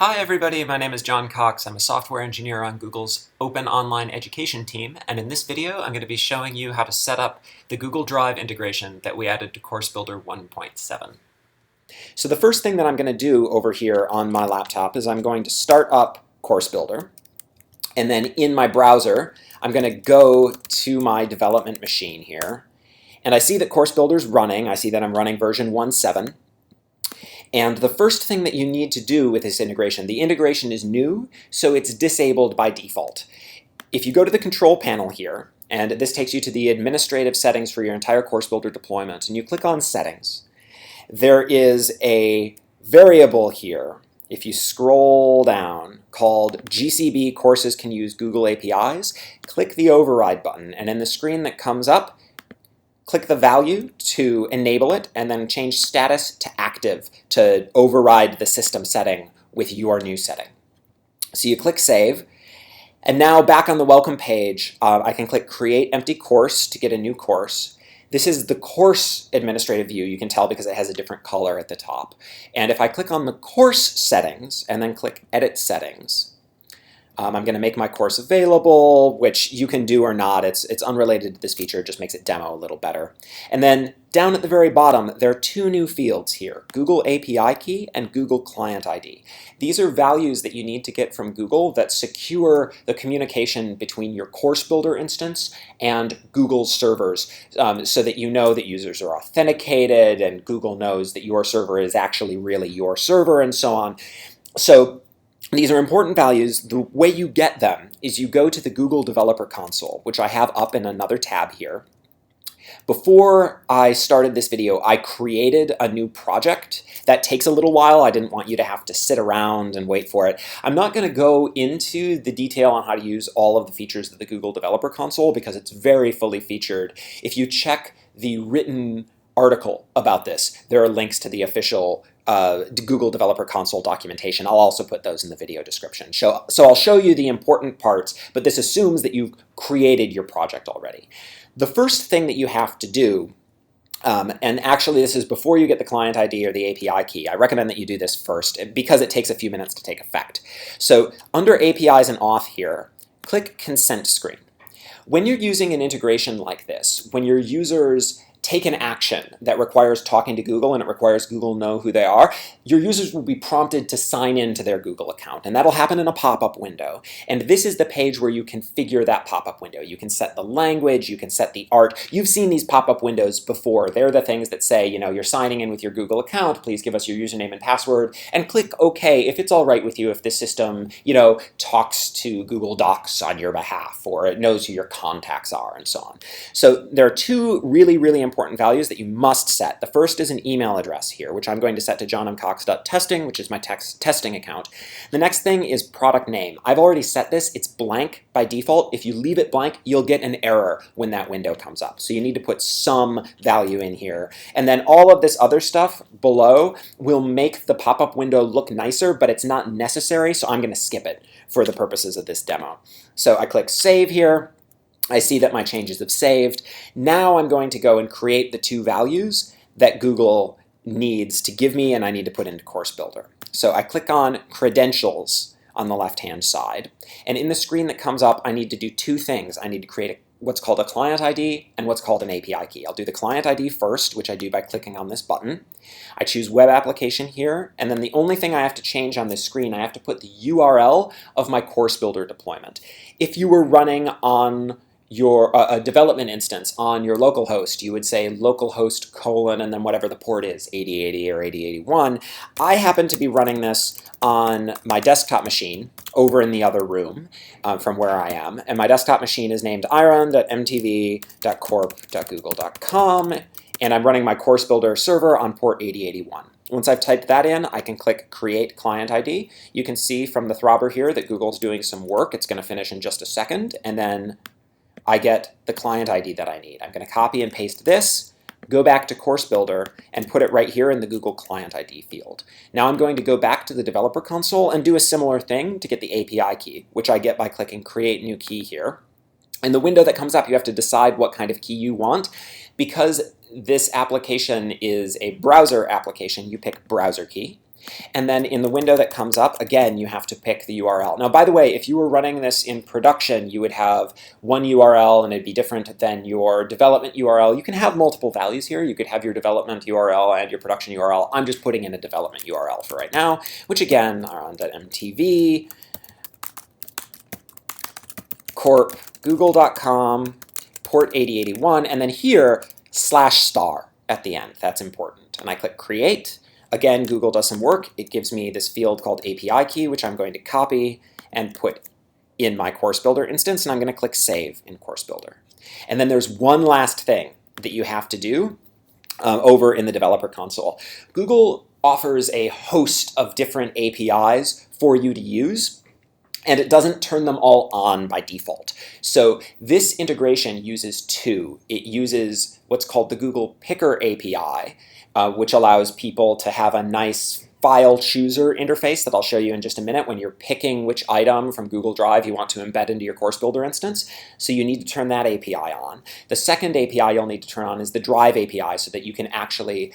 Hi everybody, my name is John Cox. I'm a software engineer on Google's Open Online Education team, and in this video I'm going to be showing you how to set up the Google Drive integration that we added to Course Builder 1.7. So the first thing that I'm going to do over here on my laptop is I'm going to start up Course Builder, and then in my browser I'm going to go to my development machine here, and I see that Course Builder is running. I see that I'm running version 1.7. And the first thing that you need to do with this integration, the integration is new, so it's disabled by default. If you go to the control panel here, and this takes you to the administrative settings for your entire Course Builder deployment, and you click on Settings, there is a variable here, if you scroll down, called GCB Courses Can Use Google APIs. Click the Override button, and in the screen that comes up, click the value to enable it, and then change status to active to override the system setting with your new setting. So you click Save, and now back on the welcome page, I can click Create Empty Course to get a new course. This is the course administrative view. You can tell because it has a different color at the top. And if I click on the course settings and then click Edit Settings, I'm going to make my course available, which you can do or not. It's unrelated to this feature. It just makes it demo a little better. And then down at the very bottom, there are two new fields here, Google API Key and Google Client ID. These are values that you need to get from Google that secure the communication between your Course Builder instance and Google's servers, so that you know that users are authenticated and Google knows that your server is actually really your server and so on. So these are important values. The way you get them is you go to the Google Developer Console, which I have up in another tab here. Before I started this video, I created a new project. That takes a little while. I didn't want you to have to sit around and wait for it. I'm not going to go into the detail on how to use all of the features of the Google Developer Console because it's very fully featured. If you check the written article about this, there are links to the official Google Developer Console documentation. I'll also put those in the video description. So I'll show you the important parts, but this assumes that you've created your project already. The first thing that you have to do, and actually this is before you get the client ID or the API key, I recommend that you do this first because it takes a few minutes to take effect. So under APIs and auth here, click Consent Screen. When you're using an integration like this, when your users take an action that requires talking to Google and it requires Google know who they are, your users will be prompted to sign into their Google account, and that'll happen in a pop-up window. And this is the page where you configure that pop-up window. You can set the language, you can set the art. You've seen these pop-up windows before. They're the things that say, you know, you're signing in with your Google account, please give us your username and password, and click OK if it's all right with you, if this system, you know, talks to Google Docs on your behalf, or it knows who your contacts are, and so on. So there are two really, really important values that you must set. The first is an email address here, which I'm going to set to johnmcox.testing, which is my testing account. The next thing is product name. I've already set this. It's blank by default. If you leave it blank, you'll get an error when that window comes up. So you need to put some value in here. And then all of this other stuff below will make the pop-up window look nicer, but it's not necessary, so I'm going to skip it for the purposes of this demo. So I click Save here. I see that my changes have saved. Now I'm going to go and create the two values that Google needs to give me and I need to put into Course Builder. So I click on Credentials on the left-hand side. And in the screen that comes up, I need to do two things. I need to create what's called a client ID and what's called an API key. I'll do the client ID first, which I do by clicking on this button. I choose Web Application here, and then the only thing I have to change on this screen, I have to put the URL of my Course Builder deployment. If you were running on your a development instance on your local host, you would say localhost : and then whatever the port is, 8080 or 8081. I happen to be running this on my desktop machine over in the other room from where I am, and my desktop machine is named iron.mtv.corp.google.com, and I'm running my Course Builder server on port 8081. Once I've typed that in, I can click Create Client ID. You can see from the throbber here that Google's doing some work. It's going to finish in just a second, and then I get the client ID that I need. I'm going to copy and paste this, go back to Course Builder, and put it right here in the Google Client ID field. Now I'm going to go back to the Developer Console and do a similar thing to get the API key, which I get by clicking Create New Key here. In the window that comes up, you have to decide what kind of key you want. Because this application is a browser application, you pick Browser Key. And then in the window that comes up, again, you have to pick the URL. Now, by the way, if you were running this in production, you would have one URL and it'd be different than your development URL. You can have multiple values here. You could have your development URL and your production URL. I'm just putting in a development URL for right now, which again are on .mtv, corp, google.com, port 8081, and then here, /* at the end. That's important. And I click create. Again, Google does some work. It gives me this field called API key, which I'm going to copy and put in my Course Builder instance, and I'm going to click Save in Course Builder. And then there's one last thing that you have to do over in the developer console. Google offers a host of different APIs for you to use, and it doesn't turn them all on by default. So this integration uses two. It uses what's called the Google Picker API, which allows people to have a nice file chooser interface that I'll show you in just a minute when you're picking which item from Google Drive you want to embed into your Course Builder instance. So you need to turn that API on. The second API you'll need to turn on is the Drive API so that you can actually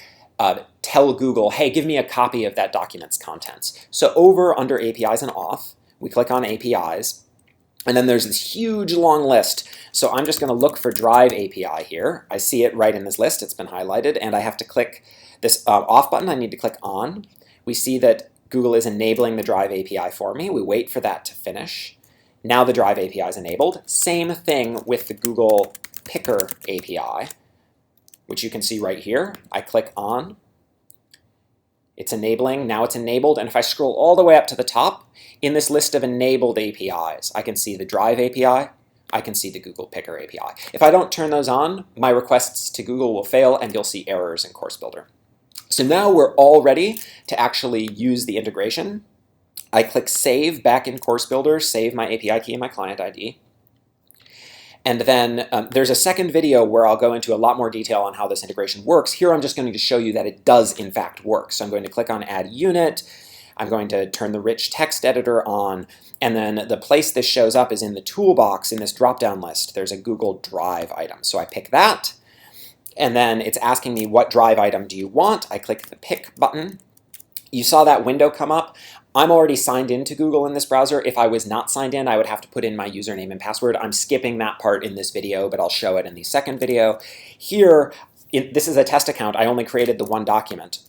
tell Google, hey, give me a copy of that document's contents. So over under APIs and auth, we click on APIs, and then there's this huge long list. So I'm just going to look for Drive API here. I see it right in this list. It's been highlighted, and I have to click this off button. I need to click on. We see that Google is enabling the Drive API for me. We wait for that to finish. Now the Drive API is enabled. Same thing with the Google Picker API, which you can see right here. I click on. It's enabling. Now it's enabled. And if I scroll all the way up to the top, in this list of enabled APIs, I can see the Drive API. I can see the Google Picker API. If I don't turn those on, my requests to Google will fail, and you'll see errors in Course Builder. So now we're all ready to actually use the integration. I click Save back in Course Builder, save my API key and my client ID. And then there's a second video where I'll go into a lot more detail on how this integration works. Here I'm just going to show you that it does in fact work. So I'm going to click on Add Unit. I'm going to turn the rich text editor on. And then the place this shows up is in the toolbox in this drop-down list. There's a Google Drive item. So I pick that. And then it's asking me what Drive item do you want. I click the Pick button. You saw that window come up. I'm already signed into Google in this browser. If I was not signed in, I would have to put in my username and password. I'm skipping that part in this video, but I'll show it in the second video. Here, this is a test account. I only created the one document.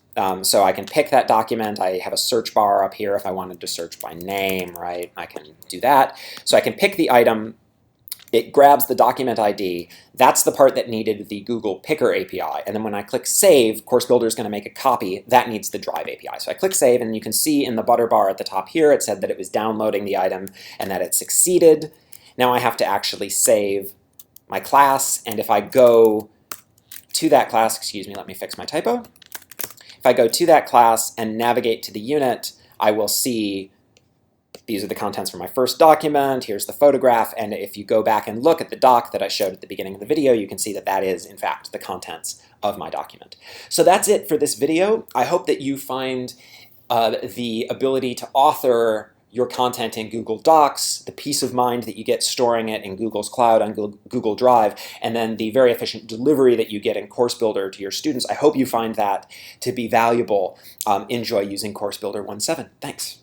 So I can pick that document. I have a search bar up here if I wanted to search by name, right? I can do that. So I can pick the item. It grabs the document ID. That's the part that needed the Google Picker API. And then when I click Save, Course Builder is going to make a copy. That needs the Drive API. So I click Save, and you can see in the butter bar at the top here, it said that it was downloading the item and that it succeeded. Now I have to actually save my class. And if I go to that class, excuse me, let me fix my typo. If I go to that class and navigate to the unit, I will see these are the contents from my first document, here's the photograph, and if you go back and look at the doc that I showed at the beginning of the video, you can see that that is, in fact, the contents of my document. So that's it for this video. I hope that you find the ability to author your content in Google Docs, the peace of mind that you get storing it in Google's Cloud on Google Drive, and then the very efficient delivery that you get in Course Builder to your students. I hope you find that to be valuable. Enjoy using Course Builder 1.7. Thanks.